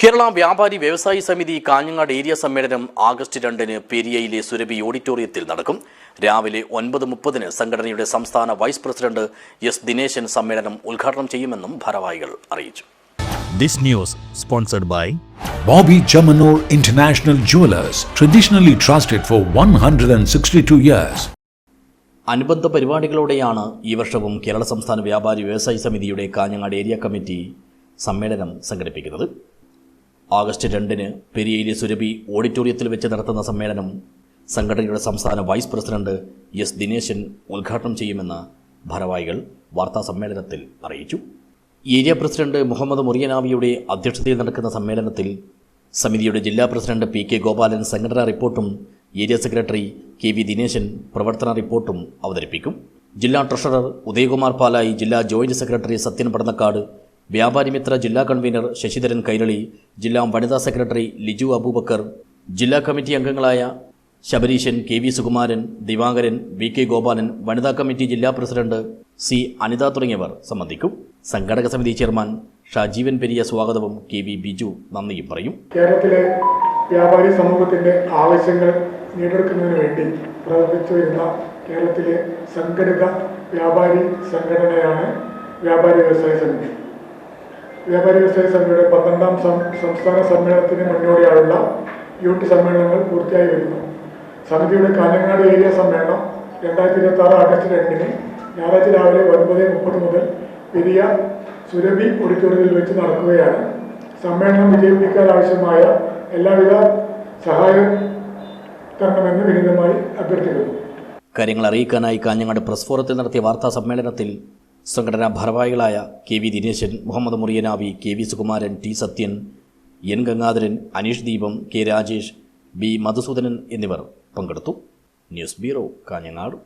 കേരള വ്യാപാരി വ്യവസായി സമിതി കാഞ്ഞങ്ങാട് ഏരിയ സമ്മേളനം ആഗസ്റ്റ് 2-ന് പെരിയയിലെ സുരഭി ഓഡിറ്റോറിയത്തിൽ നടക്കും. രാവിലെ 9:30-ന് സംഘടനയുടെ സംസ്ഥാന വൈസ് പ്രസിഡന്റ് എസ് ദിനേശൻ സമ്മേളനം ഉദ്ഘാടനം ചെയ്യുമെന്നും ഭാരവാഹികൾ അറിയിച്ചു. This news sponsored by Bobby Chamanur International Jewelers, traditionally trusted for 162 years. അനുബന്ധ പരിപാടികളോടെയാണ് ഈ വർഷവും കേരള സംസ്ഥാന വ്യാപാരി വ്യവസായി സമിതിയുടെ കാഞ്ഞങ്ങാട് ഏരിയ കമ്മിറ്റി സമ്മേളനം സംഘടിപ്പിക്കുന്നത്. ആഗസ്റ്റ് 2-ന് പെരിയയിലെ സുരഭി ഓഡിറ്റോറിയത്തിൽ വെച്ച് നടത്തുന്ന സമ്മേളനം സംഘടനയുടെ സംസ്ഥാന വൈസ് പ്രസിഡന്റ് എസ് ദിനേശൻ ഉദ്ഘാടനം ചെയ്യുമെന്ന് ഭാരവാഹികൾ വാർത്താ സമ്മേളനത്തിൽ അറിയിച്ചു. ഏരിയ പ്രസിഡന്റ് മുഹമ്മദ് മുറിയനാവിയുടെ അധ്യക്ഷതയിൽ നടക്കുന്ന സമ്മേളനത്തിൽ സമിതിയുടെ ജില്ലാ പ്രസിഡന്റ് പി കെ ഗോപാലൻ സംഘടനാ റിപ്പോർട്ടും ഏരിയ സെക്രട്ടറി കെ വി ദിനേശൻ പ്രവർത്തന റിപ്പോർട്ടും അവതരിപ്പിക്കും. ജില്ലാ ട്രഷറർ ഉദയകുമാർ പാലായി, ജില്ലാ ജോയിന്റ് സെക്രട്ടറി സത്യൻ പടന്നക്കാട്, വ്യാപാരിമിത്ര ജില്ലാ കൺവീനർ ശശിധരൻ കൈരളി, ജില്ലാ വനിതാ സെക്രട്ടറി ലിജു അബൂബക്കർ, ജില്ലാ കമ്മിറ്റി അംഗങ്ങളായ ശബരീശൻ, കെ വി സുകുമാരൻ, ദിവാകരൻ, വി കെ ഗോപാലൻ, വനിതാ കമ്മിറ്റി ജില്ലാ പ്രസിഡന്റ് സി അനിത തുടങ്ങിയവർ സംബന്ധിക്കും. സംഘടക സമിതി ചെയർമാൻ ഷാജീവൻ പെരിയ സ്വാഗതവും കെ വി ബിജു നന്ദിയും പറയും. കേരളത്തിലെ വ്യാപാരി സമൂഹത്തിന്റെ ആവശ്യങ്ങൾ നേടിയെടുക്കുന്നതിന് വേണ്ടി പ്രവർത്തിച്ചു വരുന്ന കേരളത്തിലെ സംഘടിത വ്യാപാരി സംഘടനയാണ് വ്യാപാരി വ്യവസായ സമിതി. വ്യാപാരി വ്യവസായ സമിതിയുടെ 12ാം സംസ്ഥാന സമ്മേളനത്തിന് മുന്നോടിയായുള്ള യൂണിറ്റ് സമ്മേളനങ്ങൾ പൂർത്തിയായി വരുന്നു. സമിതിയുടെ കാഞ്ഞങ്ങാട് ഏരിയ സമ്മേളനം 2026 ആഗസ്റ്റ് 2-ന് ഞായറാഴ്ച രാവിലെ 9:30 മുതൽ പെരിയ സുരഭി ഓഡിറ്റോറിയത്തിൽ വെച്ച് നടക്കുകയാണ്. സമ്മേളനം വിജയിപ്പിക്കാൻ ആവശ്യമായ എല്ലാവിധ സഹായം തരണമെന്ന് വിനീതമായി അഭ്യർത്ഥിക്കുന്നു. കാര്യങ്ങൾ അറിയിക്കാനായി കാഞ്ഞങ്ങാട് പ്രസ് ഫോറത്തിൽ നടത്തിയ വാർത്താ സമ്മേളനത്തിൽ സംഘടനാ ഭാരവാഹികളായ കെ വി ദിനേശൻ, മുഹമ്മദ് മുറിയനാവി, കെ വി സുകുമാരൻ, ടി സത്യൻ, എൻ ഗംഗാധരൻ, അനീഷ് ദീപം, കെ രാജേഷ്, ബി മധുസൂദനൻ എന്നിവർ പങ്കെടുത്തു. News bureau, Kanhangad.